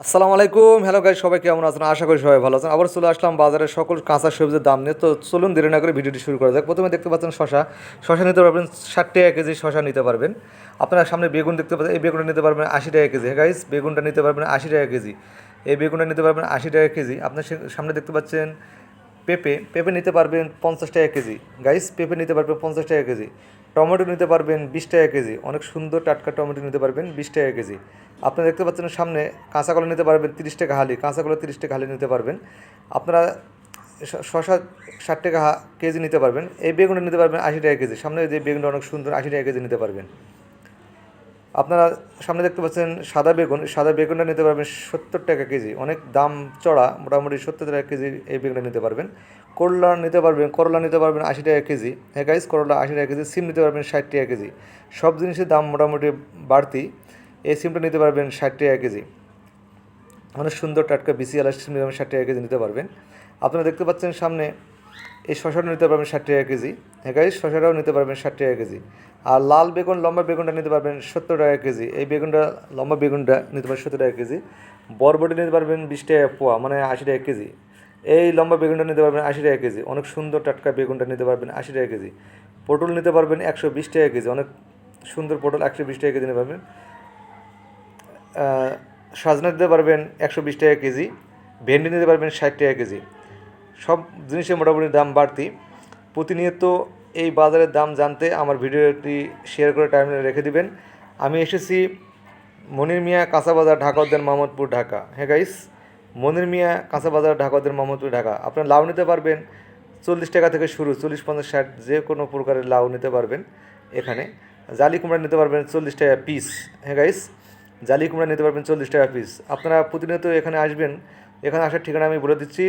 আসসালামু আলাইকুম। Hello guys, সবাই কেমন আছেন? আশা করি সবাই ভালো আছেন। আবার চলে আসলাম বাজারের সকল কাঁচা সবজির দাম নিয়ে। তো চলুন দেরি না করে ভিডিওটি শুরু করা যাক। প্রথমে দেখতে পাচ্ছেন শশা নিতে পারবেন 60 টাকা কেজি, শশা নিতে পারবেন। আপনারা সামনে বেগুন দেখতে পাচ্ছেন, এই বেগুনটা নিতে পারবেন 80 টাকা কেজি। হ্যাঁ গাইস, বেগুনটা নিতে পারবেন 80 টাকা কেজি। এই বেগুনটা নিতে পারবেন 80 টাকা কেজি। আপনার সামনে দেখতে পাচ্ছেন পেঁপে নিতে পারবেন 50 টাকা কেজি। গাইস, পেঁপে নিতে পারবেন 50 টাকা কেজি। টমেটো নিতে পারবেন 20 টাকা কেজি। অনেক সুন্দর টাটকা টমেটো নিতে পারবেন 20 টাকা কেজি। আপনারা দেখতে পাচ্ছেন সামনে কাঁচা কলা নিতে পারবেন 30 টাকা হালি, কাঁচা কলা 30 টাকা হালি নিতে পারবেন। আপনারা শশা 60 টাকা কেজি নিতে পারবেন। এই বেগুনটা নিতে পারবেন 80 টাকা কেজি। সামনে যে বেগুনটা অনেক সুন্দর, 80 টাকা কেজি নিতে পারবেন। আপনারা সামনে দেখতে পাচ্ছেন সাদা বেগুনটা নিতে পারবেন 70 টাকা কেজি। অনেক দাম চড়া, মোটামুটি 70 টাকা কেজি এই বেগুনটা নিতে পারবেন। করলা নিতে পারবেন 80 টাকা কেজি। হ্যাঁ গাইস, করলা 80 টাকা কেজি। সিম নিতে পারবেন 60 টাকা কেজি। সব জিনিসের দাম মোটামুটি বাড়তি। এই সিমটা নিতে পারবেন 60 টাকা কেজি। অনেক সুন্দর টাটকা বিসিআলা সিম নিতে পারবেন 60 টাকা কেজি নিতে পারবেন। আপনারা দেখতে পাচ্ছেন সামনে এই শশাটা নিতে পারবেন 60 টাকা কেজি। হ্যাঁ গাইস, শশাটাও নিতে পারবেন 60 টাকা কেজি। আর লাল বেগুন, লম্বা বেগুনটা নিতে পারবেন 70 টাকা কেজি। এই বেগুনটা, লম্বা বেগুনটা নিতে পারবেন 70 টাকা কেজি। বরবটি নিতে পারবেন 20 টাকা পোয়া, মানে 80 টাকা কেজি। এই লম্বা বেগুনটা নিতে পারবেন 80 টাকা কেজি। অনেক সুন্দর টাটকা বেগুনটা নিতে পারবেন 80 টাকা কেজি। পটল নিতে পারবেন 120 টাকা কেজি। অনেক সুন্দর পটল 120 টাকা কেজি নিতে পারবেন। সজনা দিতে পারবেন 120 টাকা কেজি। ভেন্ডি নিতে পারবেন 60 টাকা কেজি। সব জিনিসের মোটামুটি দাম বাড়তি। প্রতিনিয়ত এই বাজারের দাম জানতে আমার ভিডিওটি শেয়ার করে টাইমলাইনে রেখে দিবেন। আমি এসেছি মনির মিয়া কাঁচা বাজার, ঢাকা উদ্যান, মোহাম্মদপুর, ঢাকা। হ্যাঁ গাইস, মনির মিয়া কাঁচা বাজার, ঢাকা উদ্যান, মোহাম্মদপুর, ঢাকা। আপনার লাউ নিতে পারবেন 40 টাকা থেকে শুরু, 40, 50, 60 যে কোনো প্রকারের লাউ নিতে পারবেন এখানে। জালি কুমড়া নিতে পারবেন 40 টাকা পিস। হ্যাঁ গাইস, জালি কুমড়া নিতে পারবেন 40 টাকা পিস। আপনারা প্রতিনিয়ত এখানে আসবেন। এখানে আসার ঠিকানা আমি বলে দিচ্ছি: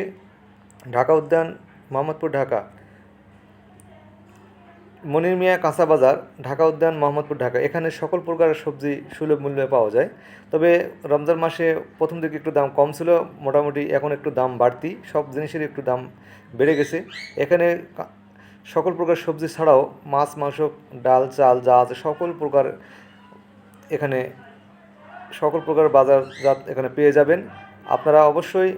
ঢাকা উদ্যান, মোহাম্মদপুর, ঢাকা। মনির মিয়া কাঁচা বাজার, ঢাকা উদ্যান, মোহাম্মদপুর, ঢাকা। এখানে সকল প্রকারের সবজি সুলভ মূল্যে পাওয়া যায়। তবে রমজান মাসে প্রথম দিকে একটু দাম কম ছিল, মোটামুটি এখন একটু দাম বাড়তি। সব জিনিসেরই একটু দাম বেড়ে গেছে। এখানে সকল প্রকার সবজি ছাড়াও মাছ, মাংস, ডাল, চাল যা আছে সকল প্রকার এখানে, সকল প্রকার বাজারজাত এখানে পেয়ে যাবেন। আপনারা অবশ্যই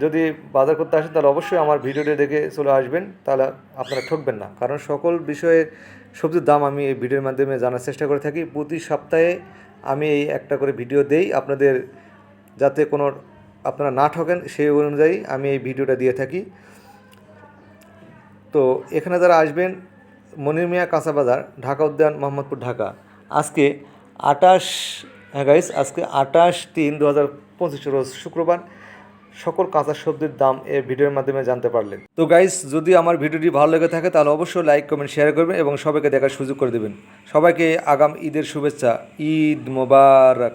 যদি বাজার করতে আসেন তাহলে অবশ্যই আমার ভিডিওটি দেখে চলে আসবেন, তাহলে আপনারা ঠকবেন না। কারণ সকল বিষয়ে সবজির দাম আমি এই ভিডিওর মাধ্যমে জানার চেষ্টা করে থাকি। প্রতি সপ্তাহে আমি এই একটা করে ভিডিও দেই আপনাদের, যাতে কোনো আপনারা না ঠকেন সেই অনুযায়ী আমি এই ভিডিওটা দিয়ে থাকি। তো এখানে যারা আসবেন, মনির মিয়া কাঁচা বাজার, ঢাকা উদ্যান, মোহাম্মদপুর, ঢাকা। আজকে 28, হ্যাঁ গাইস, আজকে 28/3/2025 রোজ শুক্রবার। সকল কাঁচা সবজির দাম এই ভিডিওর মাধ্যমে জানতে পারলেন। তো গাইস, যদি আমার ভিডিওটি ভালো লেগে থাকে তাহলে অবশ্যই লাইক, কমেন্ট, শেয়ার করবেন এবং সবাইকে দেখার সুযোগ করে দেবেন। সবাইকে আগাম ঈদের শুভেচ্ছা। ঈদ মোবারক।